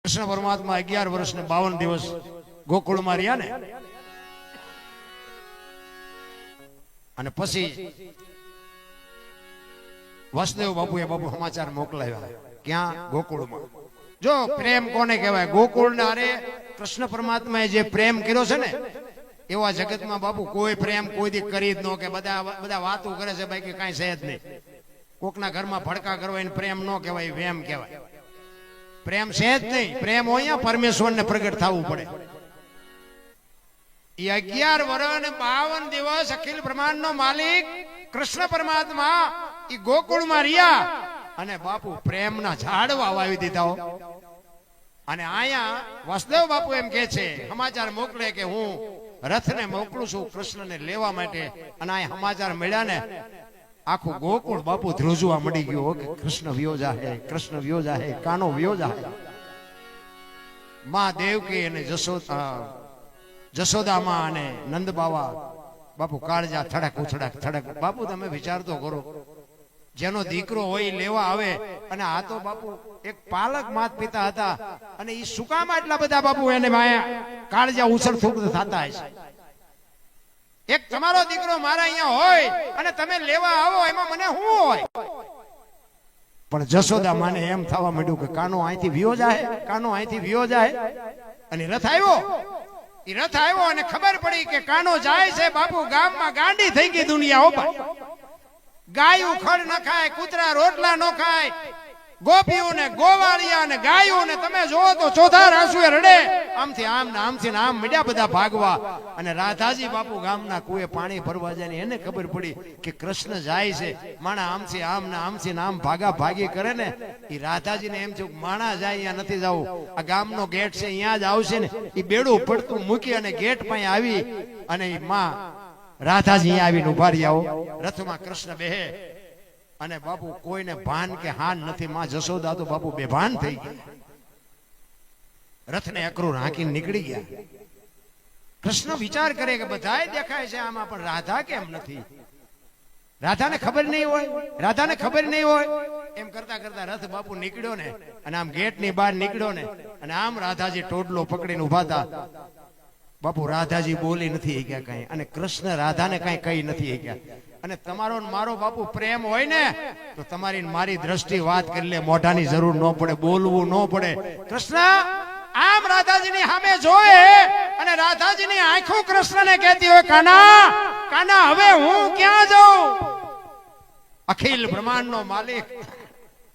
કૃષ્ણ પરમાત્મા 11 વર્ષ ને 52 દિવસ ગોકુળમાં રહ્યા ને, અને પછી વસુદેવ બાપુએ સમાચાર મોકલાવ્યા. ક્યાં? ગોકુળમાં. જો પ્રેમ કોને કહેવાય? ગોકુળ અરે કૃષ્ણ પરમાત્માએ જે પ્રેમ કર્યો છે ને, એવા જગતમાં બાપુ કોઈ પ્રેમ કોઈ દી કરી જ ન કે બધા વાતો કરે છે બાકી કાંઈ છે જ નહીં. કોકના ઘરમાં ભડકા કરવા એને પ્રેમ ન કહેવાય, વેમ કહેવાય. પ્રેમ છે જ નહીં. પ્રેમ હોય પરમેશ્વરને પ્રગટ થવું પડે. એ 11 વર્ષ અને 52 દિવસ અખિલ બ્રહ્માંડ નો માલિક કૃષ્ણ પરમાત્મા એ ગોકુળમાં રહ્યા અને બાપુ પ્રેમના ઝાડવા વાવી દીધા. અને અહીંયા વસુદેવ બાપુ એમ કે છે, સમાચાર મોકલે કે હું રથને મોકલું છું કૃષ્ણને લેવા માટે. અને આ સમાચાર મળ્યા ને, આખું ગોકુળ બાપુ ધ્રુજવા મળી ગયો કે કૃષ્ણ વિયો જાહે, કૃષ્ણ વિયો જાહે, કાનો વિયો જાહે. માં દેવકી અને જશોદામાં અને નંદ બાવા બાપુ કાળજા થડક ઉછડક થડક. બાપુ તમે વિચાર તો કરો, જેનો દીકરો હોય લેવા આવે, અને આ તો બાપુ એક પાલક માત પિતા હતા, અને એ શું કામ આટલા બધા બાપુ એને માયા કાળજા ઉછળ થૂક થતા હશે? એક તમારો દીકરો મારા અહીંયા હોય અને તમે લેવા આવો, એમાં મને શું હોય? પણ જશોદા માને એમ થવા માંડ્યું કે કાનો અહીંથી વિયો જાય, કાનો અહીંથી વિયો જાય. અને રથ આવ્યો અને ખબર પડી કે કાનો જાય છે બાપુ ગામમાં ગાંડી થઈ ગઈ દુનિયા. હો ભાઈ, ગાયું ખડ ન ખાય, કૂતરા રોટલા ન ખાય, ગોપીઓ ને ગોવાળિયા ને ગાયો ને તમે જોવો તો ચોથા આંસુએ રડે. આમથી આમ ને આમથી આમ મીડ્યા બધા ભાગવા. અને રાધાજી બાપુ ગામના કુએ પાણી ભરવા જાય ને એને ખબર પડી કે કૃષ્ણ જાય છે. માણા આમથી આમ ને આમથી આમ ભાગા ભાગી કરે ને, એ રાધાજીને એમ થયું માણા જાય અહીંયા નથી જવું, આ ગામનો ગેટ છે અહીંયા જ આવશે ને. એ બેડું પડતું મૂકી અને ગેટ પાસે આવી અને એ માં રાધાજી અહીંયા આવીને ઉભા રહ્યા. રથમાં કૃષ્ણ બેહે અને બાપુ કોઈને ભાન કે હાન નથી. માં જશોદા તો બાપુ બેભાન થઈ ગયા, રથને અકરું હાંકીને નીકળી ગયા. કૃષ્ણ વિચાર કરે કે બધાય દેખાય છે આમાં, પણ રાધા કેમ નથી? રાધાને ખબર નહીં હોય, રાધાને ખબર નહીં હોય. એમ કરતા કરતા રથ બાપુ નીકળ્યો ને, અને આમ ગેટની બહાર નીકળ્યો ને, અને આમ રાધાજી ટોડલો પકડીને ઉભા હતા. બાપુ રાધાજી બોલી નથી ગયા કઈ, અને કૃષ્ણ રાધાને કઈ કહી નથી ગયા. અને તમારો મારો બાપુ પ્રેમ હોય ને તો તમારી મારી દ્રષ્ટિ વાત કરી લે, મોઢાની જરૂર ન પડે, બોલવું ન પડે. કૃષ્ણ આમ રાધાજીની સામે જોયે અને રાધાજીની આંખો કૃષ્ણને કહેતી હોય, કાના કાના હવે હું ક્યાં જાઉં? અખિલ બ્રહ્માંડનો માલિક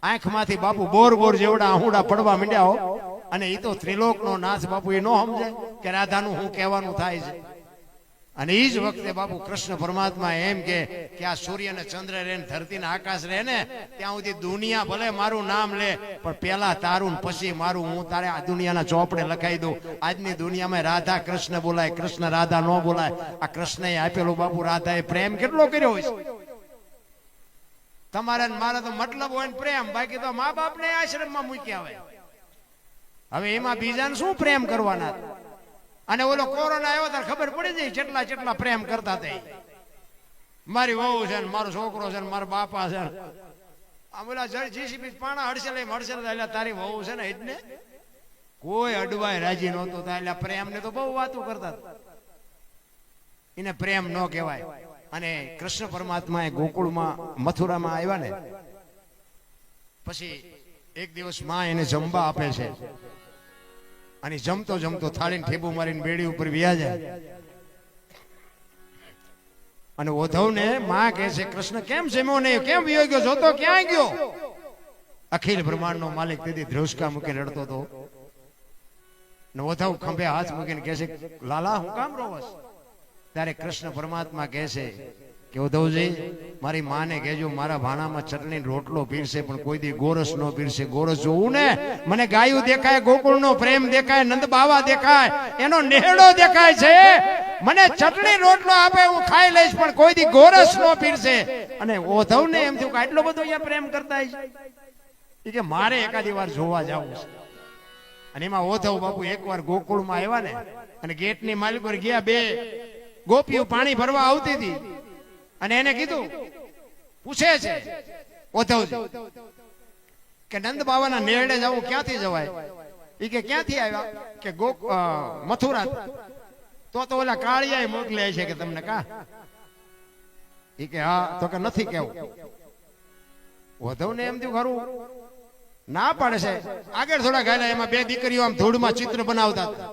આંખમાંથી બાપુ બોર બોર જેવડા આહુડા પડવા માંડ્યા હો. અને એ તો ત્રિલોકનો નાથ બાપુ એ ન સમજે કે રાધાનું હું કહેવાનું થાય છે. અને એ જ વખતે બાપુ કૃષ્ણ પરમાત્મા એમ કે આ સૂર્ય ને ચંદ્ર રહે ને ધરતી ને આકાશ રહે ને, ત્યાં સુધી દુનિયા ભલે મારું નામ લે, પણ પેલા તારું પછી મારું, હું તારે આ દુનિયાના ચોપડે લખાઈ દઉં. આજની દુનિયામાં રાધા કૃષ્ણ બોલાય, કૃષ્ણ રાધા ન બોલાય. આ કૃષ્ણએ આપેલું બાપુ રાધાએ પ્રેમ કેટલો કર્યો હોય છે. તમારે મારે તો મતલબ હોય ને પ્રેમ, બાકી તો મા બાપ ને આશ્રમમાં મૂક્યા હોય. હવે એમાં બીજાને શું પ્રેમ કરવાના? અને ઓલો કોરોના આવ્યો ત્યારે ખબર પડી જાય જેટલા જેટલા પ્રેમ કરતા હતા. મારી વહુ છે ને મારો છોકરો છે ને મારા બાપા છે. આમ ઓલા જીસીબી પાણા હડસેલ એટલે તારી વહુ છે ને એટલે કોઈ અડવાય રાજી નહોતો થાય. એટલે પ્રેમ ને તો બહુ વાતો કરતા હતા, એને પ્રેમ ન કહેવાય. અને કૃષ્ણ પરમાત્મા ગોકુળમાં મથુરામાં આવ્યા ને પછી એક દિવસ માં એને જમવા આપે છે, અને જમતો જમતો થાળીને ઠેબુ મારીને બેડી ઉપર વ્યા જાય. અને ઓધવને માં કહે છે, કૃષ્ણ કેમ જમ્યો નહીં, કેમ વ્યો ગયો, જોતો ક્યાં ગયો? અખિલ બ્રહ્માંડનો માલિક તેથી ધ્રુસકા મૂકીને રડતો હતો. ને ઓધવ ખંભે હાથ મૂકીને કહે છે, લાલા હું કામ રોવસ? ત્યારે કૃષ્ણ પરમાત્મા કહે છે કે ઉદ્ધવજી મારી માને કહેજો મારા ભાણામાં ચટણી રોટલો પીરશે, પણ કોઈ દી ગોરસ નો પીરશે. ગોરસ જોવું ને, મને ગાયું દેખાય, ગોકુળનો પ્રેમ દેખાય, નંદ બાવા દેખાય, એનો નેહડો દેખાય છે. મને ચટણી રોટલો આપે હું ખાઈ લઈશ, પણ કોઈ દી ગોરસ નો પીરશે. અને ઓધવને એમ થયું કે આટલો બધો અહીંયા પ્રેમ કરતા છે કે મારે એકાદી વાર જોવા જવું છે. અને એમાં ઓધવ બાપુ એકવાર ગોકુળમાં આવ્યા ને, અને ગેટની માલિક પર ગયા. બે ગોપીઓ પાણી ભરવા આવતી હતી, અને એને કીધું, પૂછે છે ઓધવજી કે નંદ બાવાના નેરડે જવું ક્યાંથી જવાય? ઈ કે ક્યાંથી આવ્યા કે મથુરા. તો ઓલા કાળિયા મોકલે છે કે તમને કા. ઈ કે હા. તો કે નથી કેવું. વધવ ને એમ થયું ખરું ના પાડે છે. આગળ થોડા ગાયલા એમાં બે દીકરીઓ આમ ધૂળમાં ચિત્ર બનાવતા હતા.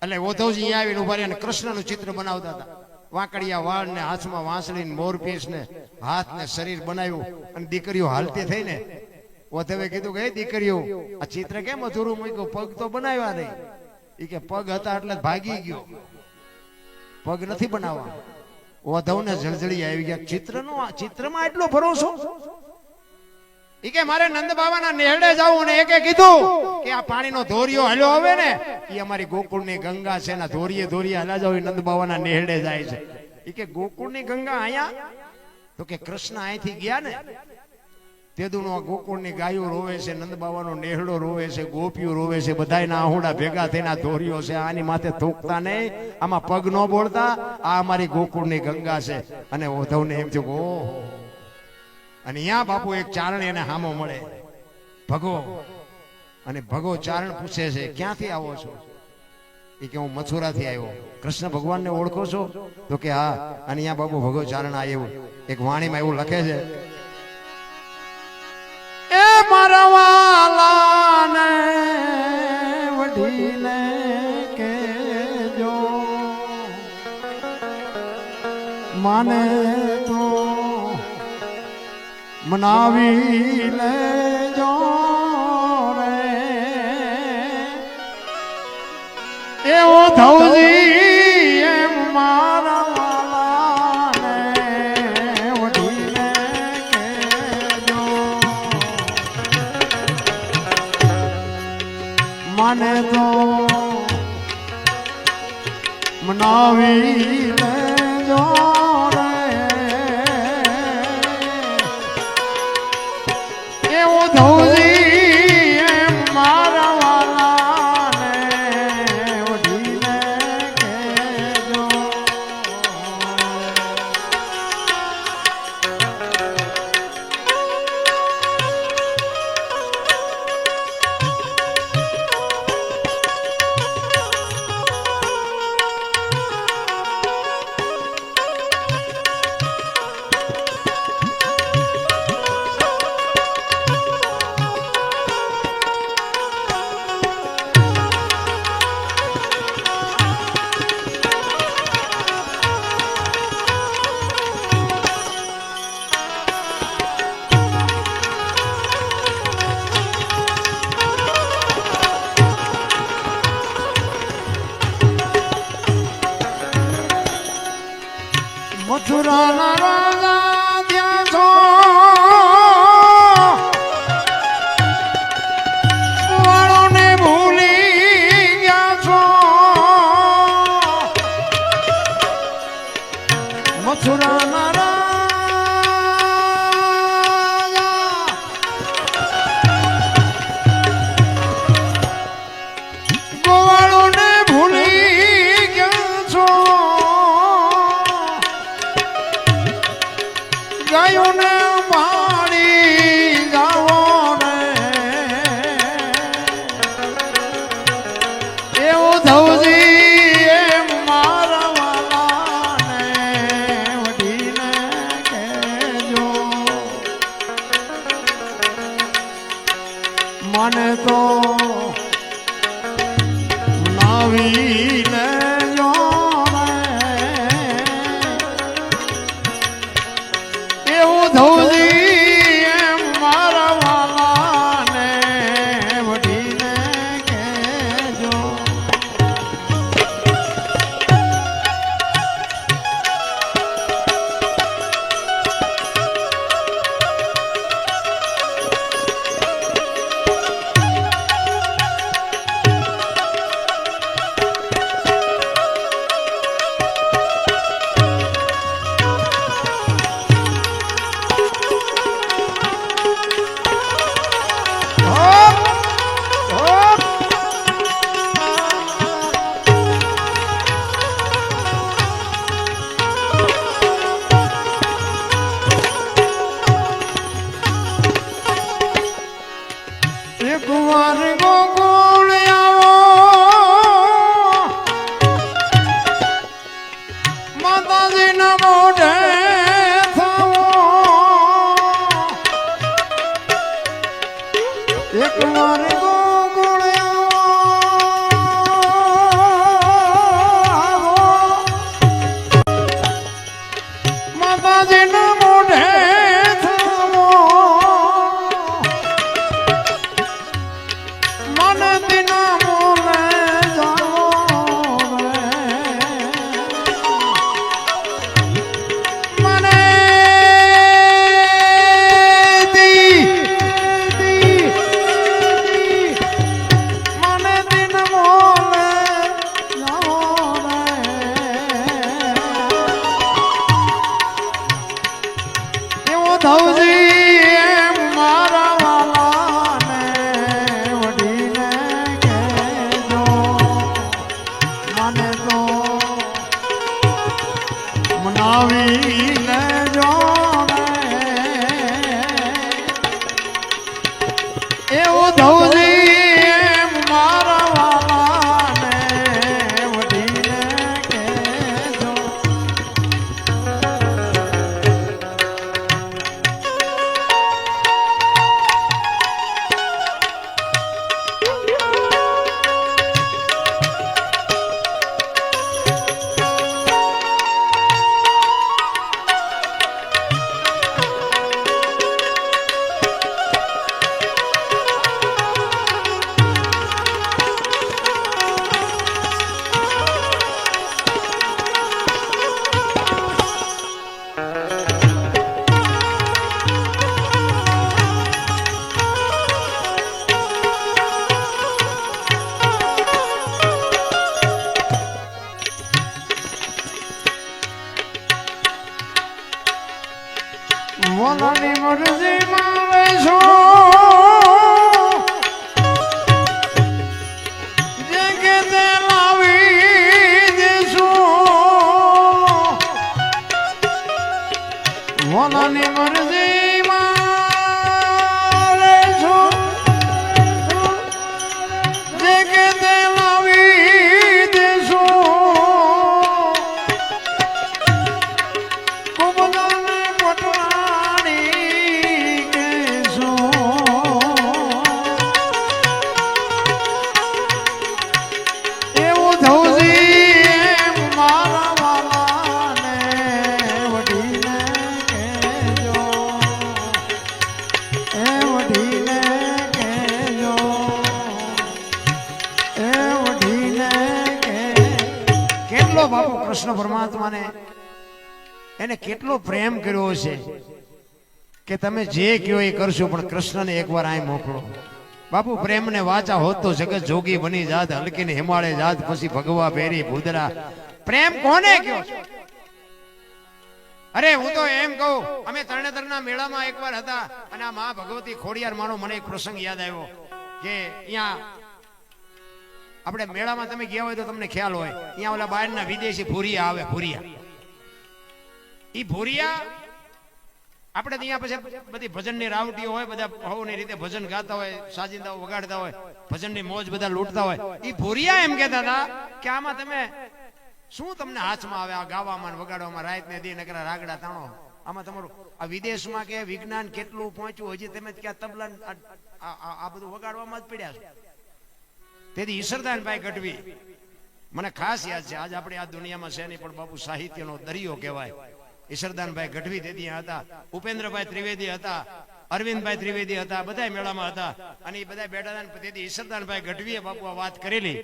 એટલે ઓધવજી અહીંયા આવીને ઉભા રહ્યા અને કૃષ્ણનું ચિત્ર બનાવતા હતા. વાંકડિયા વાળ ને હાથમાં વાંસળી ને મોરપીંછ ને હાથ ને શરીર બનાવ્યું અને દીકરીઓ હાલતી થઈ ને ઓધવે કીધું કે દીકરીઓ આ ચિત્ર કેમ અધૂરું મૂક્યું, પગ તો બનાવ્યા નહીં. એ કે પગ હતા એટલે ભાગી ગયો, પગ નથી બનાવવા. ઓધવ ને જળજળી આવી ગયા. ચિત્રમાં એટલો ભરોસો. ઈ કે મારે નંદ બાબાના નેહડે જાવું અને એકે કીધું કે આ પાણીનો ધોરિયો હાલ્યો આવે ને ઈ અમારી ગોકુળની ગંગા છે ને ધોરિયે હાલ્યા જાવ નંદ બાબાના નેહડે જાય છે. ઈ કે ગોકુળની ગંગા અહીંયા? તો કે કૃષ્ણ અહીંથી ગયા ને તેદુનો ગોકુળની ગાયો રોવે છે, નંદ બાબાનો નેહડો રોવે છે, ગોપીઓ રોવે છે, બધાયના આહુડા ભેગા થઈને ધોરિયો છે. આની માથે થૂકતા નહીં, આમાં પગ ન બોલતા. આ અમારી ગોકુળની ગંગા છે. અને ઓધવને એમ થયું ઓહો. અને અહીંયા બાપુ એક ચારણ એને હામો મળે, ભગો. અને ભગો ચારણ પૂછે છે ક્યાંથી આવો છો? એ કે હું મથુરાથી આવ્યો. કૃષ્ણ ભગવાનને ઓળખો છો? તો કે હા. અને અહીંયા બાપુ ભગો ચારણ આવ્યું. એક વાણીમાં એવું લખે છે, એ મારા વાલાને વઢીને કેજો માને તો મનાવી લેજો રે. એવો ધવજી એમ મારા વાલાને વઢીને કેજો મને તો મનાવી લેજો રે. એવો ધવજી એમ મારા વાલાને વઢીને કેજો. મથુરાના રાજા ત્યાં છો, વાળોને ભૂલી ગયા છો. મથુરાના રાજા ગોવાળોને ભૂલી ગયા છો. ગાયોને પાણી જાવો રે. એવું ધવજી એમ મારા વાલાને વઢીને કહેજો. મને તો મનાવી લેજો રે. એવું ધવજી એમ મારા વાલાને વઢીને કહેજો. મન દિના મોલે જાઓ મને દી મને દિન મોલે જાઓ એવો ધવજી મારા વાલાને વઢીને કહેજો મને તો મનાવી લેજો એવો ધવજી મારા વાલાને વઢીને કહેજો મોલાની મરજી મારે છો જે કે તે લાવી દેશું મોલાની મરજી મારે છો જે કે તે લાવી દેશું કુબલાને પટવા બાપુ કૃષ્ણ પરમાત્માને એને કેટલો પ્રેમ કર્યો છે કે તમે જે કયો એ કરશો પણ કૃષ્ણને એકવાર અહીં મોકલો બાપુ પ્રેમને વાચા હોત તો જગત જોગી બની જાત હલકીને હિમાલય જાત પછી ભગવા ભેરી ભૂદરા પ્રેમ કોને કયો અરે હું તો એમ કહું અમે તરણેતરના મેળામાં એકવાર હતા અને આ મા ભગવતી ખોડિયાર માનો મને એક પ્રસંગ યાદ આવ્યો કે અહીંયા આપણે મેળામાં તમે ગયા હોય તો તમને ખ્યાલ હોય અહીંયા ઓલા બહારના વિદેશી ભૂરિયા આવે ભૂરિયા ઈ ભૂરિયા આપણે ત્યાં પછી બધી ભજનની રાવટીઓ હોય બધા ભાવની રીતે ભજન ગાતા હોય સાજિંદાઓ વગાડતા હોય ભજનની મોજ બધા લૂંટતા હોય ઈ ભૂરિયા એમ કહેતા હતા કે આમાં તમે શું તમને હાથમાં આવે આ ગાવામાં વગાડવામાં રાત ને દી નકરા રાગડા તાણો આમાં તમારું આ વિદેશમાં કે વિજ્ઞાન કેટલું પહોંચ્યું હજી તમે ક્યાં તબલા આ બધું વગાડવામાં જ પડ્યા છો તેથી ઈશ્વરદાનભાઈ ગઢવી મને ખાસ યાદ છે આજ આપણે આ દુનિયામાં છે નહીં પણ બાપુ સાહિત્યનો દરિયો કહેવાય ઈશ્વરદાનભાઈ ગઢવી તેથી હતા ઉપેન્દ્રભાઈ ત્રિવેદી હતા અરવિંદભાઈ ત્રિવેદી હતા બધા મેળામાં હતા અને એ બધા બેઠા હતા તેથી ઈશ્વરદાનભાઈ ગઢવીએ બાપુ આ વાત કરેલી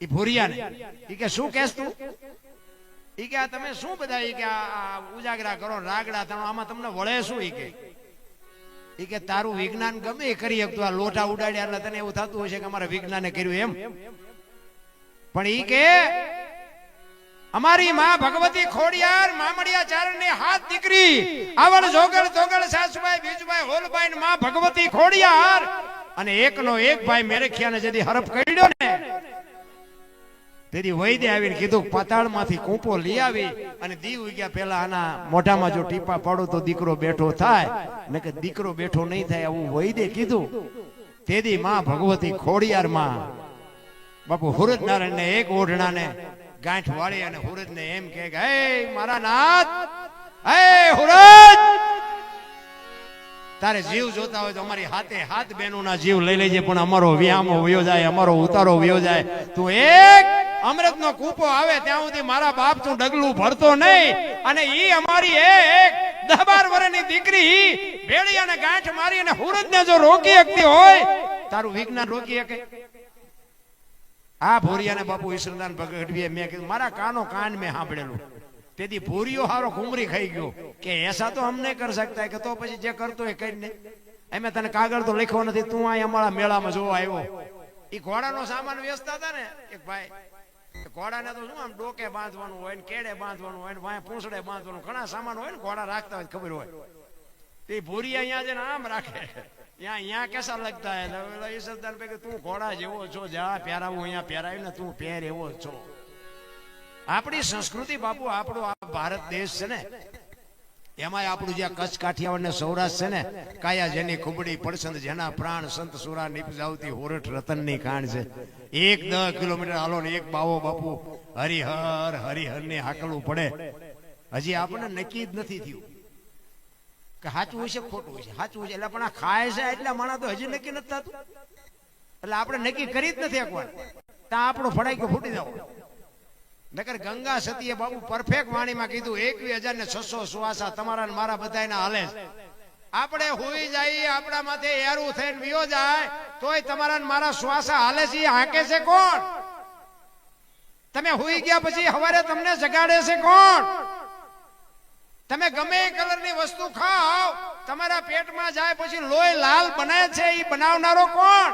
એ ભૂરિયાને ઈ કે શું કહેશ તું ઈ કે આ તમે શું બધા ઈ કે આ ઉજાગરા કરો રાગડા તાણો આમાં તમને વળે શું ઈ કે તારું વિજ્ઞાન ગમે એ કરી શકતું આ લોટા ઉડાડ્યા એટલે તને એવું થતું હશે કે અમારે વિજ્ઞાને કર્યું એમ પણ ઈ કે અમારી માં ભગવતી ખોડિયાર મામડિયા ચારણની હાથ દીકરી આવડ જોગળ તોગળ સાસુભાઈ બીજુભાઈ હોલભાઈ માં ભગવતી ખોડિયાર અને એકનો એક ભાઈ મેરખિયાને જેથી હરફ કર્યો ને તેથી વૈદે આવીને કીધું પાતાળમાંથી કૂંપો લઈ આવી અને દીવ ગયા પેલા આના મોઢામાં જો ટીપા પાડો તો દીકરો બેઠો થાય ને કે દીકરો બેઠો નહીં થાય આવું વૈદે કીધું તેથી માં ભગવતી ખોડિયાર માં બાપુ હુરજ નારાયણ ને એક ઓઢણાને ગાંઠ વાળી અને હુરજ ને એમ કે હે મારા નાથ હે હુરજ તારે જીવ જોતા હોય તો અમારી હાથે હાથ બહેનોના જીવ લઈ લેજે પણ અમારો વ્યામો વયો જાય અમારો ઉતારો વયો જાય તું એક અમૃતનો કૂપો આવે ત્યાં સુધી મારા બાપ તું ડગલું ભરતો નહીં અને ઈ અમારી એક 10-12 વર્ષની દીકરી ભેળી અને ગાંઠ મારી અને હુરજ ને જો રોકી શકતી હોય તારું વિજ્ઞાન રોકી શકે? આ ભોરિયાને બાપુ ઈશ્વરદાન ભગડવીએ મેં કીધું મારા કાનો કાન મેં સાંભળેલું. તેથી ભોરિયો હારો ઘુમરી ખાઈ ગયો કે એસા તો હમ નહીં કરી શકતા, કે તો પછી જે કરતો એ કરીને અમે તને કાગળ તો લખ્યો નથી, તું અહીં અમારા મેળામાં જોવા આવ્યો. એ ઘોડાનો સામાન વેચતા હતા ને એક ભાઈ, ઘોડાને તો શું આમ ડોકે બાંધવાનું હોય ને કેડે બાંધવાનું હોય ને વાંય પૂંછડે બાંધવાનું, ઘણા સામાન હોય ને ઘોડા રાખતા હોય ખબર હોય. તે ભૂરી અહીંયા જઈને આમ રાખે, यहाँ कैसा लगता है ईश्वरदान पे તું ઘોડા જેવો છો, જા પહેરાવું અહીંયા પહેરાવ્યું ને તું પહેર એવો છો. આપણી સંસ્કૃતિ બાપુ, આપણો આ ભારત દેશ છે ને, એમાં આપણું જે કચ્છ કાઠિયાવાડ ને સૌરાષ્ટ્ર છે ને, કાયા જેની ખુબડી પડસંદ જેના પ્રાણ સંત સુરા નિપજાવતી હોરઠ રતનની ખાણ છે. 1-10 કિલોમીટર હાલો ને એક બાવો બાપુ હરિહર હરિહર ને હાકલવું પડે. હજી આપણને નક્કી જ નથી થયું કે સાચું હોય છે ખોટું હોય છે. સાચું હોય છે એટલે પણ આ ખાય છે એટલા માણસ તો હજી નક્કી નથી થતું. એટલે આપણે નક્કી કરી જ નથી એકવાર, ત્યાં આપણો ફડાઈ ગયો ફૂટી જાવ. નકર ગંગા સતીએ બાબુ પરફેક્ટ વાણીમાં કીધું 21,600 સુવાસા તમારા ને મારા બધાના હાલે છે. આપણે હોઈ જાય આપણા માથે એરું થઈને વિયો જાય તોય તમારા ને મારા શ્વાસા હાલે છે. હાકે છે કોણ? તમે હોઈ ગયા પછી સવારે તમને જગાડે છે કોણ? તમે ગમે એ કલરની વસ્તુ ખાઓ તમારા પેટમાં જાય પછી લોહી લાલ બને છે, એ બનાવનારો કોણ?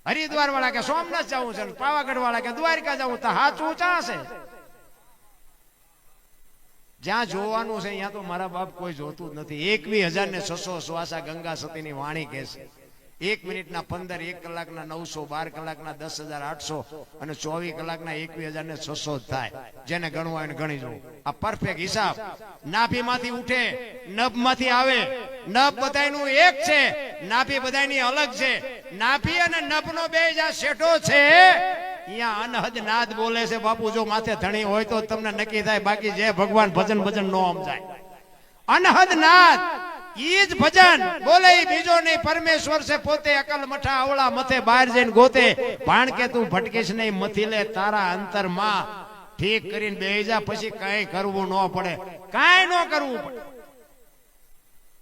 હરિદ્વાર વાળા કે સોમનાથ જવું છે, પાવાગઢ વાળા કે દ્વારકા જવું, તો હાચું ચા છે? જ્યાં જોવાનું છે ત્યાં તો મારા બાપ કોઈ જોતું જ નથી. 21,600 શ્વાસા ગંગા સતીની વાણી કહે છે. 1 મિનિટના 15, 1 કલાકના 900, 12 કલાકના 10,800 અને 24 કલાકના 21,600 થાય. જેને ગણવું હોય ને ગણી જવું. આ પરફેક્ટ હિસાબ. નાભીમાંથી ઉઠે, નભમાંથી આવે. નભ બધાયનું એક છે, નાભી બધાયની અલગ છે. નાભી અને નભનો બે જ્યાં શેઠો છે અહીંયા અનહદ નાદ બોલે છે બાપુ. જો માથે ધણી હોય તો તમને નક્કી થાય, બાકી જે ભગવાન ભજન ભજન નો સમજાય. અનહદ નાદ ઈ જ ભજન બોલે, બીજો નહીં. પરમેશ્વર છે પોતે, અકલ મઠા અવળા મથે બહાર જઈને ગોતે. ભાણ કે તું ભટકીશ નહીં, મથી લે તારા અંતરમાં. ઠીક કરીને બેહી જા, પછી કઈ કરવું ન પડે, કાંઈ ન કરવું પડે.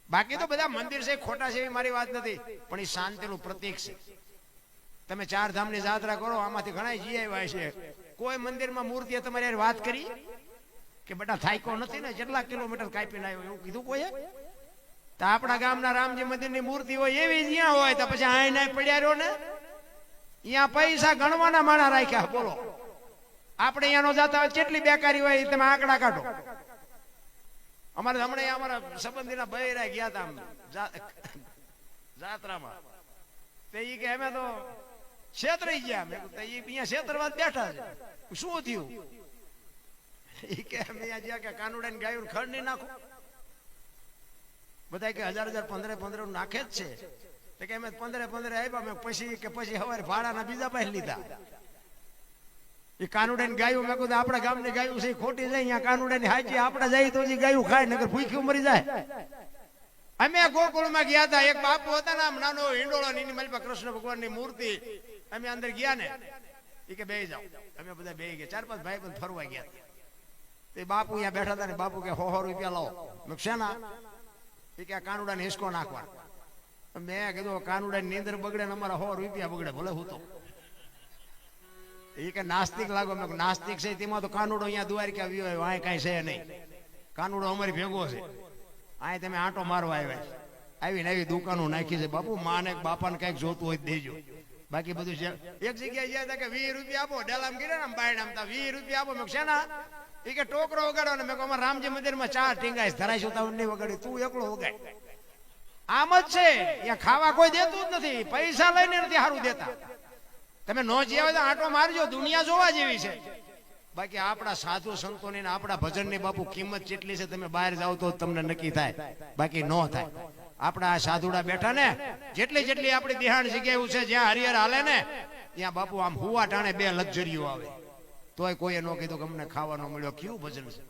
બાકી તો બધા મંદિર છે ખોટા છે એવી મારી વાત નથી, પણ એ શાંતિનું પ્રતીક છે. તમે 4 ધામની યાત્રા કરો, આમાંથી ઘણા જી આવ્યા છે. કોઈ મંદિરમાં મૂર્તિએ તમારી વાત કરી કે બેટા થાયકો નથી ને, કેટલા કિલોમીટર કાપીને આવ્યો એવું કીધું કોઈ? તો આપણા ગામના રામજી મંદિરની મૂર્તિ હોય એવી જ્યાં હોય તો પછી આઈ નાય પડ્યા રહ્યો ને. અહીંયા પૈસા ગણવાના માણા રાખ્યા બોલો. આપણે અહીંયા નો જતા હોય કેટલી બેકારી હોય તમે આંકડા કાઢો. અમારે હમણાં અમારા સંબંધીના બૈરા ગયા હતા જાત્રામાં, તે ઈ કે અમે તો છેતરાઈ ગયા. મેં કીધું અહીંયા છેતરવા બેઠા છે, શું થયું? ઈ કે અમે અહીંયા જ્યાં કે કાનુડાને ગાયું ખડ નહીં નાખો. બધા કે 1000 15 નાખે જ છે. કે અમે 15 આપ્યા. મેં પછી સવારે ભાડાના બીજા પાસે લીધા. એ કાનુડાની ગાયું મેં કીધું આપણા ગામની ગાયું છે ખોટી જાય, અહીંયા કાનુડાની હાચી આપણે જાય તો ગાયું ખાય, નકર ભૂખ્યું મરી જાય. અમે ગોકુળમાં ગયા હતા, એક બાપુ હતા ને આમ નાનો હિંડોળો, એની મારી પાસે કૃષ્ણ ભગવાનની મૂર્તિ. અમે અંદર ગયા ને, એ કે બેહી જાઓ. અમે બધા બેહી ગયા. 4-5 ભાઈ પણ ફરવા ગયા. તે બાપુ અહીંયા બેઠા હતા ને બાપુ કે 100 રૂપિયા લાવો. મેં શેના? એ કે કાનુડાને હિસકો નાખવા. મેં કીધું કાનુડાની નીંદર બગડે ને અમારા 100 રૂપિયા બગડે, ભલે હું તો. એ કે નાસ્તિક લાગો. મેં નાસ્તિક છે તેમાં તો કાનુડો અહીંયા દ્વારકા આવ્યો હોય, અહીં કાંઈ છે નહીં. કાનુડો અમારી ભેગો છે, અહીં તમે આંટો મારવા આવ્યા. આવીને આવી દુકાનો નાખી છે. બાપુ માને બાપાને કઈક જોતું હોય દેજો, બાકી બધું છે. એક જગ્યાએ ગયા હતા કે 20 રૂપિયા આપો, ડેલામ ગીરે ને બાયણામ 20 રૂપિયા આપો. મેં શેના? એ કે ટોકરો વગાડો ને. મેં કહું અમારા રામજી મંદિરમાં 4 ટીંગાઈશ, ધરાઈશું તો નહીં વગાડી, તું એકલો વગાડ. આમ જ છે, અહીંયા ખાવા કોઈ દેતું જ નથી, પૈસા લઈને નથી સારું દેતા. તમે નો જીવે તો આંટો મારજો, દુનિયા જોવા જેવી છે. બાકી આપણા સાધુ સંતોની આપણા ભજનની બાપુ કિંમત કેટલી છે તમે બહાર જાવ તો તમને નક્કી થાય, બાકી નો થાય. આપણા સાધુડા બેઠા ને, જેટલી આપણી દિહાણ જગ્યા એવું છે જ્યાં હરિહર હાલે ને, ત્યાં બાપુ આમ હુવા ટાણે 2 લક્ઝરીઓ આવે, તોય કોઈએ ન કીધું કે અમને ખાવાનો મળ્યો. કેવું ભજન છે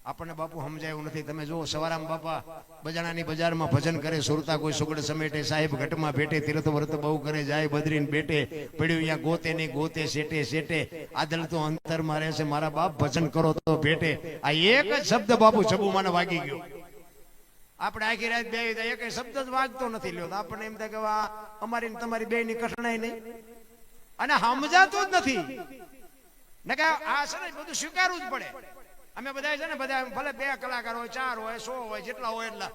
આપણને બાપુ સમજાયું નથી. તમે જુઓ સવારામ બાપા બજાણાની બજારમાં ભજન કરે, સુરતા કોઈ સુગડ સમેટે, સાહેબ ઘટમાં ભેટે, તીર્થ વ્રત બહુ કરે, જાય બદરીને બેટે, પડ્યું અહીંયા ગોતે નહીં ગોતે, શેટે શેટે, આદલ તો અંતરમાં રહે છે, મારા બાપ ભજન કરો તો ભેટે. આ એક જ શબ્દ બાપુ છબુમાને વાગી ગયો. આપણે આખી રાત બે એક શબ્દ જ વાગતો નથી લ્યો તો આપણને એમ થાય કે આ અમારી ને તમારી બે ની કઠણાઈ નહીં અને સમજાતું જ નથી ને કે આ છે ને બધું સ્વીકારવું જ પડે. અમે બધા છે ને બધા ભલે 2 કલાકાર હોય 4 હોય 100 હોય જેટલા હોય એટલા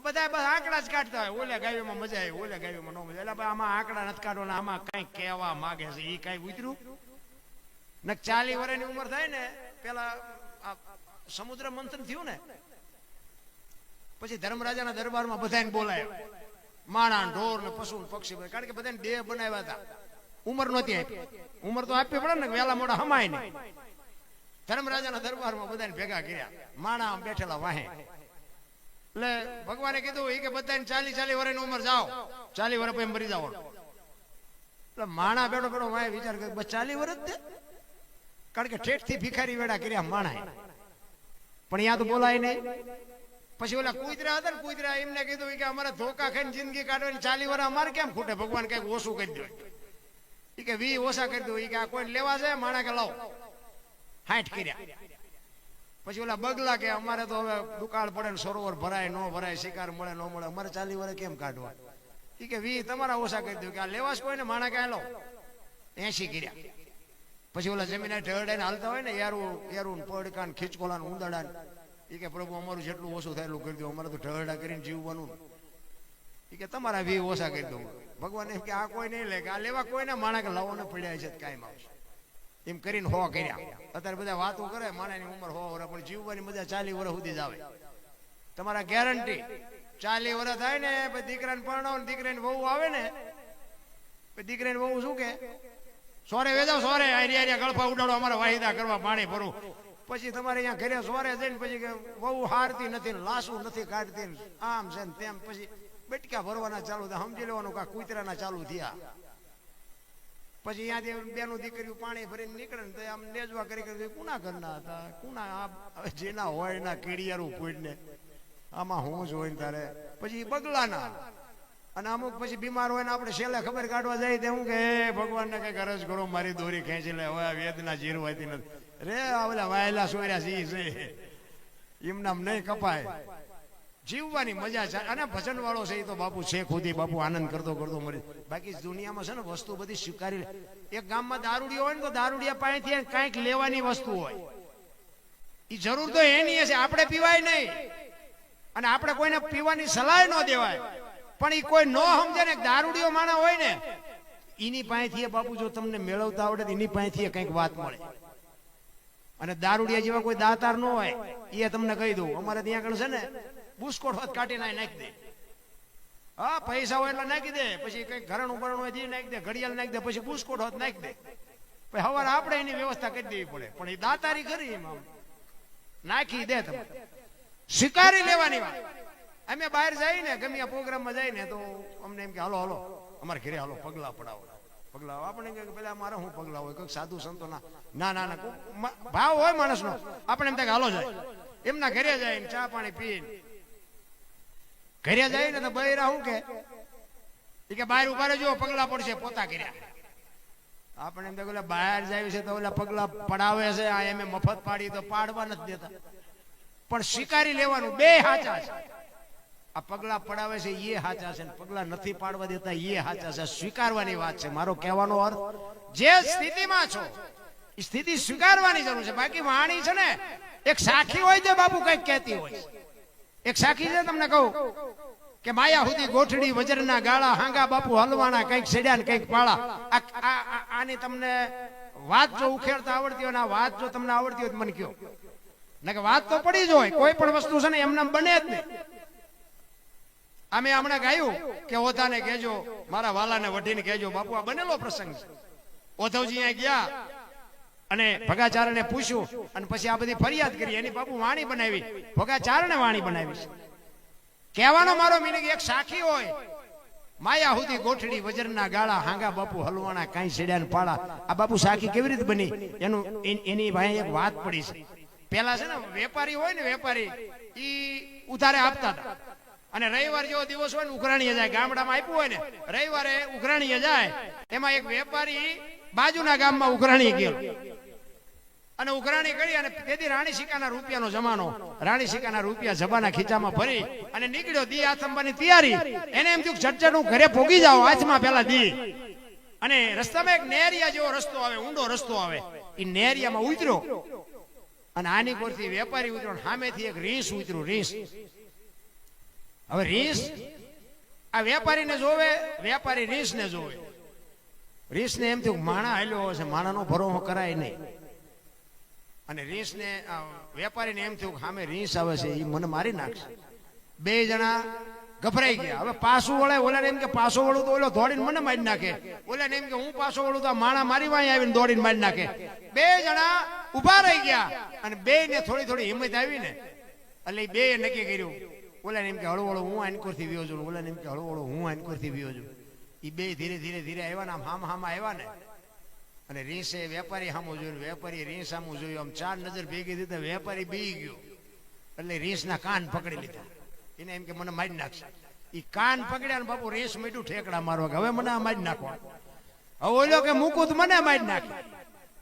બધા બસ આંકડા જ કાઢતા હોય. ઓલે ગાયોમાં મજા આવી ઓલે ગાયોમાં ન મજા એટલે આમાં આંકડા નથી કાઢવાના આમાં કઈ કહેવા માંગે છે એ કઈ ઉતર્યું ને 40 વર્ષની ઉંમર થાય ને પેલા સમુદ્ર મંથન થયું ને પછી ધર્મરાજાના દરબારમાં બધાને બોલાયા માણા ઢોર ને પશુ પક્ષી કારણ કે બધાને દેહ બનાવ્યા હતા ઉંમર નહોતી આપી ઉંમર તો આપવી પડે ને વેલા મોડા હમાય નહીં. ધર્મરાજાના દરબારમાં બધાને ભેગા કર્યા માણા બેઠેલા વાહે એટલે ભગવાને કીધું એ કે બધાને 40 વર્ષની ઉંમર જાઓ 40 વર્ષ પછી મરી જાઓ એટલે માણા બેઠો બેઠો વાહે વિચાર કર્યો બસ 40 વર્ષ જ કારણ કે ઠેઠ થી ભિખારી વેડા કર્યા માણા પણ અહીંયા તો બોલાય નહીં. પછી ઓલા કુતરા હતા ને કુતરા એમને કીધું કે અમારે ધોકા ખાઈને જિંદગી કાઢવાની 40 વર્ષ અમારે કેમ ખૂટે ભગવાન કઈક ઓછું કરી દો એ કે 20 ઓછા કરી દો એ કે આ કોઈ લેવા છે માણા કે લાવો 60 કર્યા. પછી ઓલા બગલા કે અમારે તો હવે દુકાળ પડે ને સરોવર ભરાય ન ભરાય શિકાર મળે ન મળે અમારે 40 વર્ષ કેમ કાઢવા એ કે 20 તમારા ઓછા કરી દો કે આ લેવા કોઈ ને માણા કે લો 80 કર્યા. પછી ઓલા જમીન ઢળડાઈને હાલતા હોય ને યારું પડકાન ખીચકોલાન ઉંદડાન એ કે પ્રભુ અમારું જેટલું ઓછું થાય એટલું કરી દો અમારે તો ઢળડા કરીને જીવવાનું એ કે તમારા 20 ઓછા કરી દો. ભગવાન એમ કે આ કોઈ નહીં લે કે આ લેવા કોઈ ને માણા કે લાવો ને પડ્યા છે કાયમ આવશે એમ કરીને 100 કર્યા. અત્યારે બધા વાતો કરે માણાની ઉંમર 100 વર્ષ પણ જીવવાની મજા 40 વર્ષ સુધી જ આવે તમારા ગેરંટી. 40 વર્ષ થાય ને પછી દીકરાને પરણાવો દીકરાની વહુ આવે ને પછી દીકરાની વહુ શું કે સોરે વેજાવ સોરે આરિયા ગળફા ઉડાડો અમારા વાહિદા કરવા પાણી ભરું. પછી તમારે અહીંયા ઘરે સોરે જઈને પછી વહુ હારતી નથી લાસું નથી કાઢતી આમ છે ને તેમ પછી બેટકા ભરવાના ચાલુ થયા સમજી લેવાનું કે કૂતરાના ચાલુ થયા. પછી અહીંયાથી બેનું દીકરીઓ પાણી ભરીને નીકળે ને તો આમ નેજવા કરી કુના ઘરના હતા કુના જેના હોય ના કીડિયારું પૂછને આમાં હું જ હોય ને તારે પછી બગલાના અને અમુક પછી બીમાર હોય ને આપણે છેલ્લે ખબર કાઢવા જાય તે હું કે ભગવાન ને કઈક અરજ કરો મારી દોરી ખેંચી લે હવે વેદના જીરવાતી નથી રે ઓલા વાયેલા સોર્યા સી છે એમનામ નહીં કપાય જીવવાની મજા છે. અને ભજન વાળો છે એ તો બાપુ છે ખુદી બાપુ આનંદ કરતો કરતો મરી. બાકી દુનિયામાં છે ને વસ્તુ બધી સ્વીકારી એક ગામમાં દારૂડિયો હોય ને તો દારૂડિયા પાસેથી કઈક લેવાની વસ્તુ હોય એ જરૂર તો એની છે આપણે પીવાય નહીં અને આપણે કોઈને પીવાની સલાહ ન દેવાય પણ એ કોઈ ન સમજે ને દારૂડિયો માણા હોય ને એની પાસેથી બાપુ જો તમને મેળવતા આવડે તો એની પાસેથી કઈક વાત મળે. અને દારૂડિયા જેવા કોઈ દાતાર ન હોય એ તમને કહી દઉં અમારે ત્યાં આગળ છે ને બુસ્કોટ હોત કાઢીને નાખી દે હા પૈસા હોય એટલે નાખી દે પછી કઈક ઘરણું બરણું હોય નાખી દે ઘડિયાળ નાખી દે પછી બુસ્કોટ હોત નાખી દે પછી સવારે આપણે એની વ્યવસ્થા કરી દેવી પડે પણ એ દાતારી કરી એમાં નાખી દે તમે સ્વીકારી લેવાની વાત. અમે બહાર જઈએ ને ગમે આ પ્રોગ્રામમાં જાય ને તો અમને એમ કે હાલો હાલો અમારે ઘરે હાલો પગલા પડાવો પગલા આપણે કે પેલા મારે હું પગલા હોય કઈક સાધુ સંતો ના ના ના ના ભાવ હોય માણસનો આપણે એમ થાય કે હાલો જાય એમના ઘરે જાય ને ચા પાણી પીને ઘરે જાય ને તો બૈરા શું કે બહાર ઉભા રહેજો પગલા પડશે પોતા કર્યા. આપણે એમ થાય બહાર જાય છે તો ઓલા પગલા પડાવે છે આ એમ મફત પાડી તો પાડવા નથી દેતા પણ સ્વીકારી લેવાનું બે સાચા છે. આ પગલા પડાવે છે એ સાચા છે પગલા નથી પાડવા દેતા એ સાચા છે. સ્વીકારવાની વાત છે મારો કહેવાનો અર્થ જે સ્થિતિમાં છો એ સ્થિતિ સ્વીકારવાની જરૂર છે. બાકી વાણી છે ને એક સાખી હોય છે બાપુ કઈક કહેતી હોય એક સાખી છે તમને કહું કે માયા સુધી ગોઠડી વજરના ગાળા હાંગા બાપુ હલવાના કઈક સેડ્યા ને કઈક પાળા. આની તમને વાત જો ઉખેડતા આવડતી હોય ને આ વાત જો તમને આવડતી હોય તો મને કયો ને કે વાત તો પડી જ હોય કોઈ પણ વસ્તુ છે ને એમને બને જ નહીં. અમે હમણાં ગાયું કે ઓધાને કહેજો મારા વાલાને વઢીને કહેજો બાપુ આ બનેલો પ્રસંગ છે. ઓધવજી અહીંયા ગયા અને ભગાચારણે પૂછ્યું અને પછી આ બધી ફરિયાદ કરી એની બાપુ વાણી બનાવી ભગાચારણે વાણી બનાવી છે. કહેવાનો મારો મીનિંગ એક સાખી હોય માયા સુધી ગોઠડી વજરના ગાળા હાંગા બાપુ હલવાના કાંઈ છેડ્યા ને પાળા. આ બાપુ સાખી કેવી રીતે બની એનું એની ભાઈ એક વાત પડી છે. પેલા છે ને વેપારી હોય ને વેપારી ઈ ઉધારે આપતા હતા અને રવિવાર જેવો દિવસ હોય ને ઉઘરાણીએ જાય ગામડામાં આપ્યું હોય ને રવિવારે ઉઘરાણીએ જાય એમાં એક વેપારી બાજુના ગામમાં ઉઘરાણી ગયો અને ઉઘરાણી કરી અને તેથી રાણી સિક્કાના રૂપિયાનો જમાનો, રાણી સિક્કાના રૂપિયા જબાના ખીચામાં ભરી અને નીકળ્યો દી આથમવાની તૈયારી. એને એમ થયું ઝટઝટ હું ઘરે પોગી જાઉં, હાથમાં પેલા દી. અને રસ્તામાં એક નેરિયા જેવો રસ્તો આવે, ઊંડો રસ્તો આવે, એ નેરિયામાં ઉતર્યો અને આની કોરથી વેપારી ઉતર્યો, સામેથી એક રીંછ ઉતર્યું. રીંછ, હવે રીંછ આ વેપારીને જોવે, વેપારી રીંછને જોવે. રીંછને એમ થયું માણા હાલ્યો હશે, માણાનો ભરોસો કરાય નહીં. અને રીંછને વેપારીને એમ થયું સામે રીંછ આવે છે, એ મને મારી નાખશે. બે જણા ગભરાઈ ગયા. હવે પાછું વળે, ઓલાને એમ કે પાછો વળું તો ઓલો દોડીને મને મારી નાખે, ઓલાને એમ કે હું પાછો વળું તો આ માણા મારી વાંહે આવીને દોડીને મારી નાખે. બે જણા ઉભા રહી ગયા અને બે ને થોડી થોડી હિંમત આવી ને એટલે બે નક્કી કર્યું. ઓલાને એમ કે હળવળો હું આનકોરથી વ્યો છું, ઓલાને એમ કે હળવળો હું આનકોરથી વ્યો છું. એ બે ધીરે ધીરે ધીરે આવ્યા ને આમ હામાં આવ્યા ને અને રીંછે વેપારી સામું જોયું, વેપારી રીંછ સામું જોયું. આમ ચાર નજર ભેગી દીધા, વેપારી બી ગયો એટલે રીંછના કાન પકડી લીધા. એને એમ કે મને મારી નાખશે. એ કાન પકડ્યા ને બાપુ રીંછ મીઠું ઠેકડા મારવા, હવે મને આ મારી નાખવા. હવે ઓલો કે મૂકું તો મને મારી નાખે.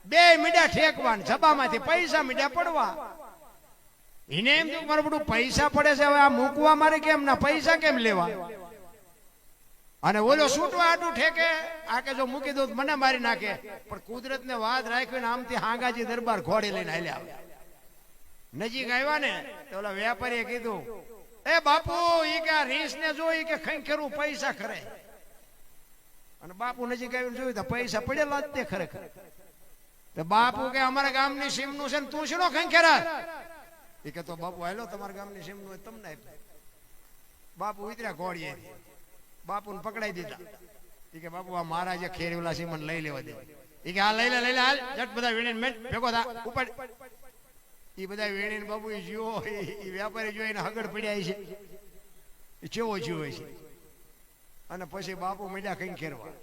બે મીડા ઠેકવા, જબામાંથી પૈસા મીડા પડવા. એને એમ થયું મારું બધું પૈસા પડે છે, હવે આ મૂકવા મારે કેમ ના, પૈસા કેમ લેવા. અને ઓલો છૂટવા આટું ઠેકે, આ કે જો મૂકી દઉં મને મારી નાખે. પણ કુદરત ને વાત રાખીને આમથી હાંગાજી દરબાર ઘોડી લઈને હાલ્યા. નજીક આવ્યા ને તો ઓલા વેપારીએ કીધું, એ બાપુ ઈ કે આ રીંછ ને જોઈ કે ખંખેરું પૈસા ખરે. અને બાપુ નજીક આવીને જોયું તો પૈસા પડેલા જ તે ખરેખર. તો બાપુ કે અમારા ગામની સીમનું છે ને તું શેનો ખંખેરા. એ કે તો બાપુ હાલો તમારા ગામની સીમનું હોય તમને આપ્યું. બાપુ ઉતર્યા ઘોડીએ, બાપુને પકડાઈ દીધા. એ કે બાપુ આ મારા જે ખેરીવાલા છે મને લઈ લેવા દે. એ કે હા લઈ લે હાલ, જટ બધા વીણીને મેં ભેગો થા ઉપર. એ બધા વીણીને બાપુ એ જીવો, એ વેપારી જોઈને હગડ પડ્યા છે, એ ચેવો જીવો છે. અને પછી બાપુ મીડા કઈ ખેરવા.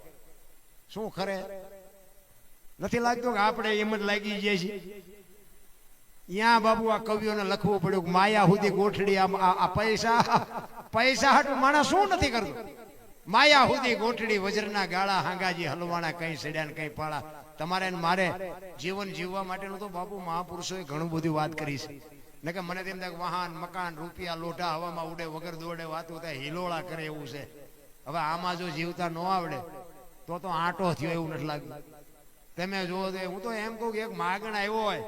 શું ખરે નથી લાગતું કે આપણે એમ જ લાગી જાય છે. ત્યાં બાપુ આ કવિઓને લખવું પડ્યું માયા સુધી ગોઠડી. આ પૈસા હાટું માણસ શું નથી કરતું. માયા સુધી ગોઠડી, વજ્રના ગાળા, હાંગાજી હલવાણા, કઈ સડ્યા ને કઈ પાળા. તમારે મારે જીવન જીવવા માટેનું તો બાપુ મહાપુરુષોએ ઘણું બધું વાત કરી છે. ને કે મને તેમ થાય વાહન, મકાન, રૂપિયા, લોઢા હવામાં ઉડે, વગર દોડે વાતું થાય, હિલોળા કરે એવું છે. હવે આમાં જો જીવતા ન આવડે તો આંટો થયો એવું નથી લાગ્યું. તમે જુઓ તો હું તો એમ કહું કે એક માગણ આવ્યો હોય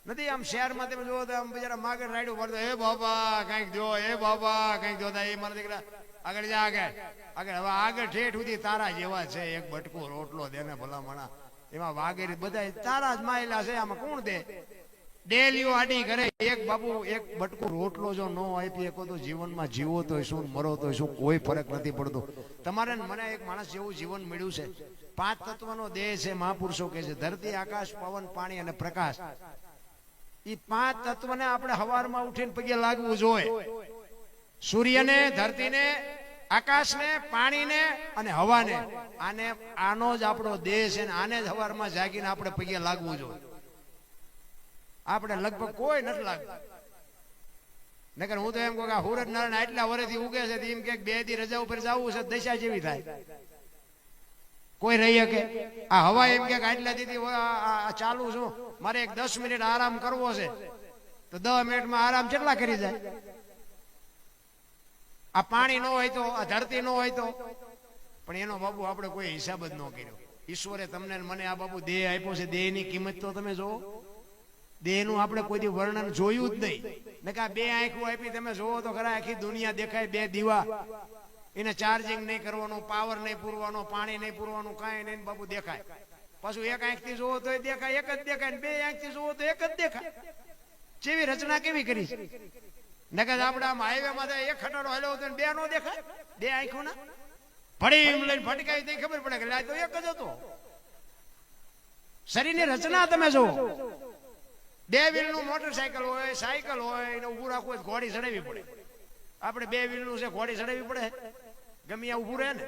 નથી, આમ શહેરમાં તમે જુઓ તો આમ બિચારા માગણ રાડ્યું પડતો, એ બાબા કઈક દો, એ બાબા કઈક દો. એ મારા દીકરા આગળ જા, આગળ હવે આગળ ઠેઠ સુધી તારા જેવા છે. એક બટકો રોટલો દે ને ભલા મણા, એમાં વાગેરી બધા તારા જ માયલા છે. આમાં કોણ દે? ડેલીઓ આડી કરે. એક બાપુ એક બટકો રોટલો જો ન આપી શકો તો જીવનમાં જીવો તો શું, મરો તો શું, કોઈ ફરક નથી પડતો. તમારે મને એક માણસ જેવું જીવન મળ્યું છે. 5 તત્વનો દેહ છે. મહાપુરુષો કહે છે ધરતી, આકાશ, પવન, પાણી અને પ્રકાશ. એ 5 તત્વને આપણે સવારમાં ઉઠીને પગે લાગવું જોઈએ. સૂર્યને, ધરતીને, આકાશને, પાણીને અને હવાને. આનો જ આપણો દેહ છે ને આને જ સવારમાં જાગીને આપણે પગે લાગવું જોઈએ. આપણે લગભગ કોઈ નથી લાગતું. નકર હું તો એમ કહું કે સૂરજ નારાયણ આટલા વર્ષથી ઉગે છે, એમ કે 2 દી રજા ઉપર જવું છે, દશા જેવી થાય. કોઈ રહી શકે? આ હવા એમ કે આટલા દીધી ચાલુ છું, મારે એક 10 મિનિટ આરામ કરવો છે, તો 10 મિનિટમાં આરામ કેટલા કરી જાય? આ પાણી ન હોય તો, આ ધરતી ન હોય તો. પણ એનો બાબુ આપણે કોઈ હિસાબ જ ન કર્યો. ઈશ્વરે તમને મને આ બાબુ દેહ આપ્યો છે, દેહની કિંમત તો તમે જોવો. દેહનું આપણે કોઈ વર્ણન જોયું જ નહીં. ને કે આ 2 આંખો આપી તમે જોવો તો ખરા, આખી દુનિયા દેખાય. 2 દીવા, એને ચાર્જિંગ નહીં કરવાનું, પાવર નહીં પૂરવાનો, પાણી નહીં પૂરવાનું, કાંઈ નહીં બાબુ દેખાય. પાછું એક આંખથી જોવો તો દેખાય, એક જ દેખાય. 2 આંખથી જોવો તો એક જ દેખાય. જેવી રચના કેવી કરી છે. નકર આપણે આમ હાઈવે માં એક ખટાડો હાલ્યો હતો 2 નો દેખાય. 2 આંખો ના ફડી લઈને ફટકાઈ દઈ ખબર પડે કે તો એક જ હતો. શરીરની રચના તમે જુઓ. 2 વ્હીલનું મોટરસાયકલ હોય, સાયકલ હોય, એને ઉભું રાખવું હોય ઘોડી ચડાવવી પડે. આપણે 2 વ્હીલનું છે, ઘોડી ચડાવવી પડે. ગમે ત્યાં ઉભું રહે ને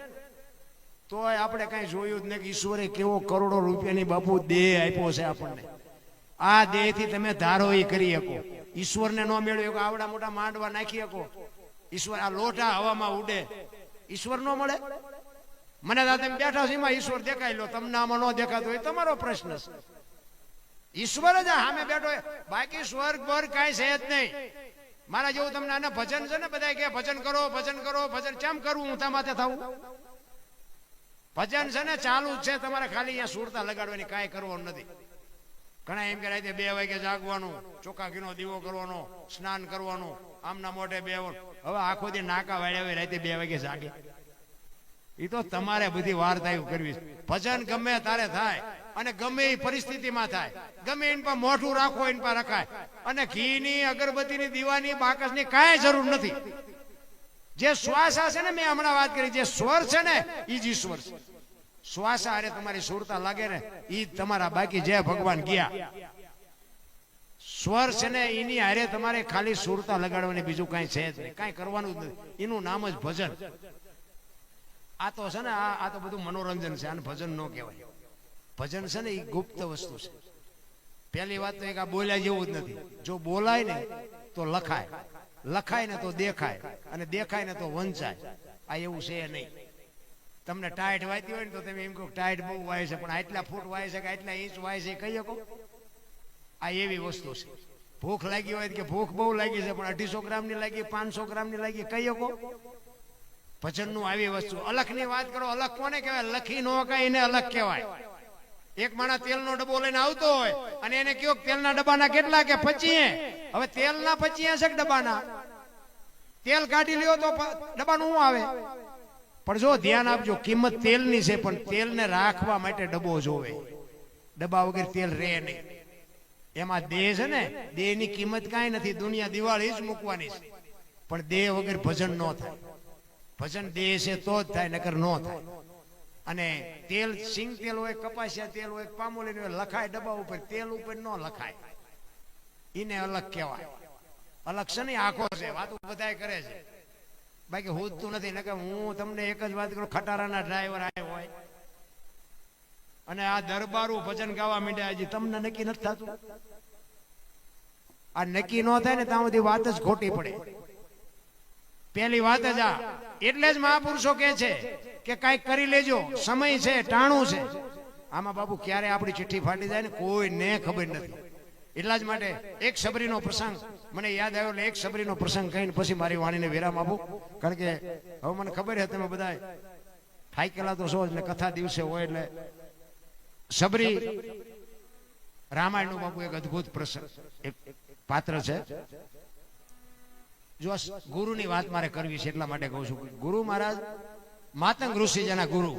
તો આપણે કઈ જોયું જ નહીં કે ઈશ્વરે કેવો કરોડો રૂપિયાની બાપુ દેહ આપ્યો છે આપણને. આ દેહ થી તમે ધારો એ કરી શકો. ઈશ્વરને ન મેળવ્યો કે આવડા મોટા માંડવા નાખી શકો. ઈશ્વર આ લોટા હવામાં ઉડે, ઈશ્વર ન મળે. મને તમે બેઠા છો એમાં ઈશ્વર દેખાય લો, તમને આમાં ન દેખાતો હોય તમારો પ્રશ્ન છે. ઈશ્વર જ સામે બેઠો, બાકી સ્વર્ગ વર્ગ કાંઈ છે જ નહીં. મારા જેવું તમને આને ભજન છે ને, બધા કે ભજન કરો ભજન કરો, ભજન કેમ કરવું ઊંધા માથે થવું? ભજન છે ને ચાલુ જ છે, તમારે ખાલી અહીંયા સુરતા લગાડવાની, કાંઈ કરવાનું નથી. ઘણા એમ કે રાતે 2 વાગે જાગવાનું, ચોખા ઘીનો દીવો કરવાનો, સ્નાન કરવાનું, આમના મોઢે બેવાનું. હવે આખો દી નાકા વાળ્યા હોય, રાતે 2 વાગે જાગે. એ તો તમારે બધી વાર્તા કરવી. ભજન ગમે તારે થાય અને ગમે એ પરિસ્થિતિમાં થાય, ગમે એની પર મોઢું રાખો એની પર રખાય. અને ઘીની, અગરબત્તીની, દીવાની, બાકસની કાંઈ જરૂર નથી. જે શ્વાસા છે ને, મેં હમણાં વાત કરી, જે સ્વર છે ને એ જ ઈશ્વર છે. શ્વાસા અરે તમારી સુરતા લાગે ને એ તમારા, બાકી જે ભગવાન ગયા. સ્વર છે ને એની હારે તમારે ખાલી સુરતા લગાડવાની, બીજું કાંઈ છે જ નહીં, કાંઈ કરવાનું જ નથી. એનું નામ જ ભજન. આ તો છે ને, આ તો બધું મનોરંજન છે, આને ભજન ન કહેવાય. ભજન છે ને એ ગુપ્ત વસ્તુ છે. પહેલી વાત તો એક આ બોલ્યા જેવું જ નથી. જો બોલાય ને તો લખાય, લખાય ને તો દેખાય, અને દેખાય ને તો વંચાય. આ એવું છે નહીં. તમને ટાઈટ વાયતી હોય ને તો તમે એમ કહો ટાઈટ બહુ વાય છે, પણ આટલા ફૂટ વાય છે કે આટલા ઇંચ વાય છે કહી શકો? આ એવી વસ્તુ છે. ભૂખ લાગી હોય કે ભૂખ બહુ લાગી છે, પણ 250 ગ્રામની લાગી, 500 ગ્રામની લાગી, કહી શકો? ભજન નું આવી વસ્તુ. અલખ ની વાત કરો, અલખ કોને કહેવાય? લખી નો કાંઈ, એને અલખ કહેવાય. એક માણસ તેલનો ડબ્બો લઈને આવતો હોય અને એને કયો તેલના ડબ્બાના કેટલા, કે 25. હવે તેલના 25 છે કે ડબ્બાના? તેલ કાઢી લ્યો તો ડબ્બાનું શું આવે? પણ જો ધ્યાન આપજો, કિંમત તેલની છે, પણ તેલને રાખવા માટે ડબ્બો જોવે. ડબ્બા વગર તેલ રહે નહીં. એમાં દેહ છે ને, દેહની કિંમત કાંઈ નથી. દુનિયા દિવાળી જ મૂકવાની છે, પણ દેહ વગર ભજન ન થાય. ભજન દેહ છે તો જ થાય, નકર ન થાય. અને તેલ, સિંગ તેલ હોય, કપાસિયા તેલ હોય, પામોલીન હોય, લખાય ડબ્બા ઉપર, તેલ ઉપર ન લખાય. એને અલગ કહેવાય. અલગ છે ને આખો છે, વાતો બધા કરે છે, બાકી હોતું નથી. નકર હું તમને એક જ વાત કરું, ખટારાના ડ્રાઈવર આવ્યો હોય અને આ દરબારું ભજન ગાવા માંડ્યા, હજી તમને નક્કી નથી થતું. આ નક્કી ન થાય ને ત્યાં બધી વાત જ ખોટી પડે. પેલી વાત જ આ. એટલે જ મહાપુરુષો કહે છે કે કાંઈક કરી લેજો, સમય છે, ટાણું છે. આમાં બાપુ ક્યારે આપણી ચિઠ્ઠી ફાટી જાય ને કોઈને ખબર નથી. એટલા જ માટે એક સબરીનો પ્રસંગ મને યાદ આવ્યો, એટલે એક સબરીનો પ્રસંગ કહીને પછી મારી વાણીને વિરામ આપું. કારણ કે હવે મને ખબર છે તમે બધા થાકેલા તો છો, એટલે કથા દિવસે હોય એટલે. સબરી રામાયણનું બાપુ એક અદભુત પ્રસંગ, એક પાત્ર છે. જો ગુરુની વાત મારે કરવી છે એટલા માટે કહું છું. ગુરુ મહારાજ માતંગ ઋષિ જેના ગુરુ,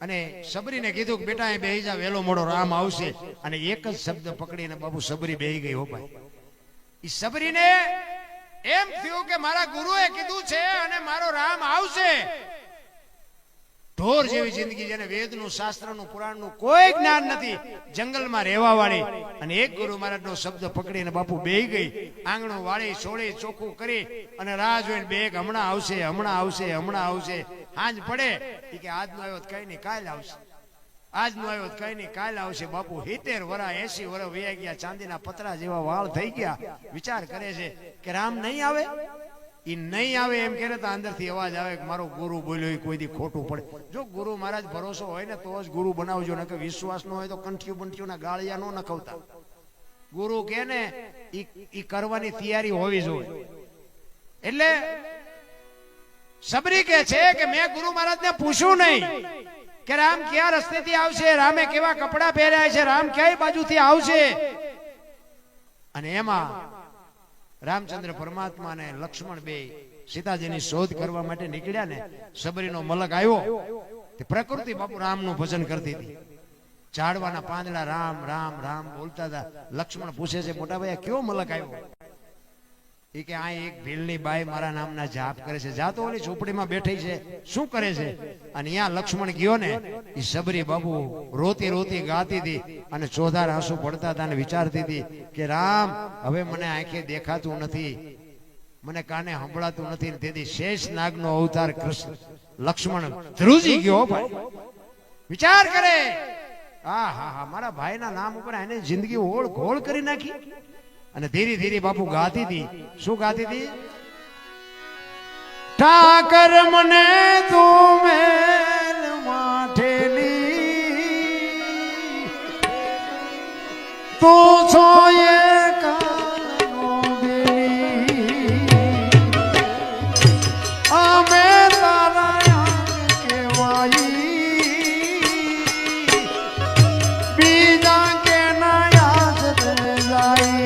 અને સબરીને કીધું કે બેટા એ બેહી જા, વેલો મોડો રામ આવશે. અને એક જ શબ્દ પકડીને બાપુ સબરી બેહી ગઈ. હો ભાઈ, એ સબરીને એમ થયું કે મારા ગુરુએ કીધું છે અને મારો રામ આવશે. ઢોર જેવી જિંદગી, જેને વેદનું, શાસ્ત્રનું, પુરાણનું કોઈ જ્ઞાન નથી, જંગલમાં રહેવા વાળી. અને એક ગુરુ મહારાજનો શબ્દ પકડીને બાપુ બેહી ગઈ. આંગણું વાળી, સોળી, ચોખ્ખું કરી અને રાહ જોઈને બે હમણાં આવશે, હમણાં આવશે, હમણાં આવશે. હાંજ પડે એ કે આજનો આવ્યો તો કઈ નહીં, કાલ આવશે. આજનો આવ્યો તો કઈ નહીં, કાલ આવશે. બાપુ 70 વર્ષ 80 વર્ષ વયા ગયા, ચાંદીના પતરા જેવા વાળ થઈ ગયા. વિચાર કરે છે કે રામ નહીં આવે. એ નહીં આવે એમ કે તો અંદરથી અવાજ આવે કે મારો ગુરુ બોલ્યો એ કોઈ દી ખોટું પડે. જો ગુરુ મહારાજ ભરોસો હોય ને તો જ ગુરુ બનાવજો, નકર વિશ્વાસ ન હોય તો કંઠિયું બંઠિયું ના ગાળિયા ન નખવતા. ગુરુ કે ને એ કરવાની તૈયારી હોવી જોઈએ. એટલે સબરી કે છે કે મેં ગુરુ મહારાજને પૂછ્યું નહીં કે રામ કયા રસ્તેથી આવશે, રામે કેવા કપડા પહેર્યા છે, રામ કઈ બાજુથી આવશે. અને એમાં રામચંદ્ર પરમાત્મા અને લક્ષ્મણ બે સીતાજીની શોધ કરવા માટે નીકળ્યા ને સબરીનો મલક આવ્યો. તે પ્રકૃતિ બાપુ રામનું ભજન કરતી હતી. ઝાડવાના પાંદડા રામ રામ રામ બોલતા હતા. લક્ષ્મણ પૂછે છે મોટા ભાઈ કયો મલક આવ્યો? એ કે આ એક ભીલની બાઈ મારા નામના જાપ કરે છે. જાતો ઓલી ઝૂંપડીમાં બેઠી છે, શું કરે છે? અને અહીંયા લક્ષ્મણ ગયો ને એ સબરી બાબુ રોતી રોતી ગાતી હતી અને ચોધાર આંસુ પડતા હતા અને વિચારતી હતી કે રામ હવે મને આંખે દેખાતું નથી, મને કાને સંભળાતું નથી. તેથી શેષ નાગનો અવતાર કૃષ્ણ લક્ષ્મણ ધ્રુજી ગયો. ભાઈ વિચાર કરે, હા હા હા મારા ભાઈના નામ ઉપર એને જિંદગી ઓળ ઘોળ કરી નાખી. અને ધીરે ધીરે બાપુ ગાતી હતી. શું ગાતી હતી? ઠાકર મને તું મેલ માઠેલી તું છો એકાંતનો બેલી, અમે તારા યાદ કેવાઈ, બીજા કે ના યાદ જાય.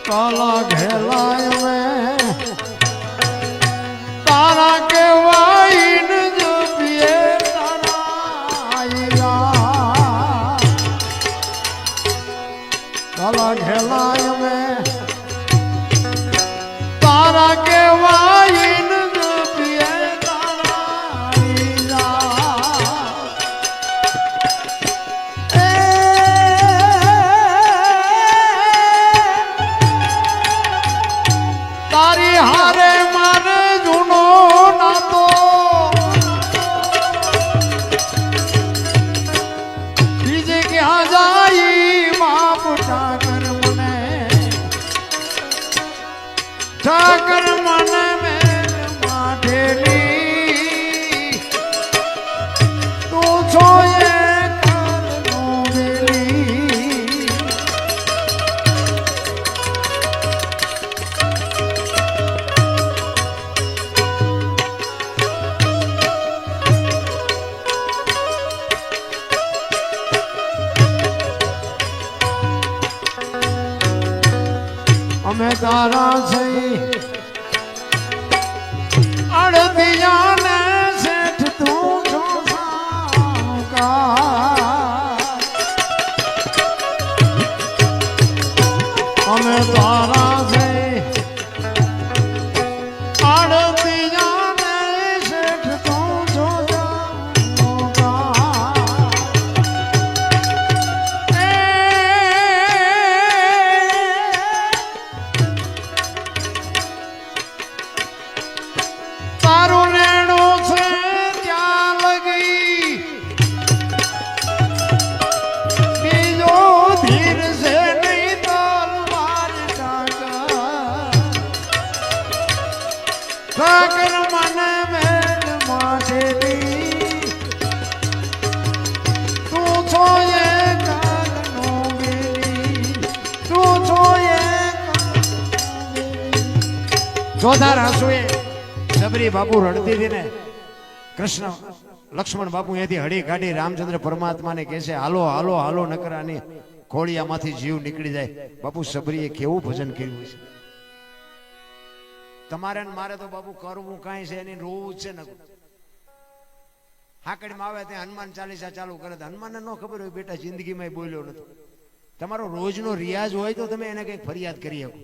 કાલા ઘેલાય મેં તારા કેવાઈન જપીએ તારા. કાલા ઘેલાય મેં તારા કેવાઈન જપીએ તારા. તારી હારે મારે જૂનો નાતો, બીજે ક્યાં જાય બાપ ઠાકર મને, ઠાકર મને મેલ માઠેલી, તું છો એકાંતનો બેલી. અમે તારા થઈ અડદિયાને શેઠ તું છો સાકાર. અમે તારા થઈ અડદિયાને શેઠ તું છો સાકાર. તારું નેણું છે ત્યાં લગી, બીજો ધીર છે નહીં તલવાર ઠાકર. ઠાકર મને મેલ માઠેલી, તું છો એકાંતનો બેલી, તું છો એકાંતનો બેલી. ચોથા રાસુએ સબરી બાપુ રડતી હતી ને, કૃષ્ણ લક્ષ્મણ બાપુ અહીંયાથી હળી કાઢી રામચંદ્ર પરમાત્માને કહે છે હાલો હાલો હાલો નકર આની ખોળિયામાંથી જીવ નીકળી જાય. બાપુ સબરીએ કેવું ભજન કર્યું છે. તમારે ને મારે તો બાપુ કરવું કાંઈ છે એની રોવું જ છે ને. હાકડીમાં આવે ત્યાં હનુમાન ચાલીસા ચાલુ કરે તો હનુમાનને ન ખબર હોય બેટા જિંદગીમાં બોલ્યો નથી. તમારો રોજનો રિયાઝ હોય તો તમે એને કંઈક ફરિયાદ કરી શકો.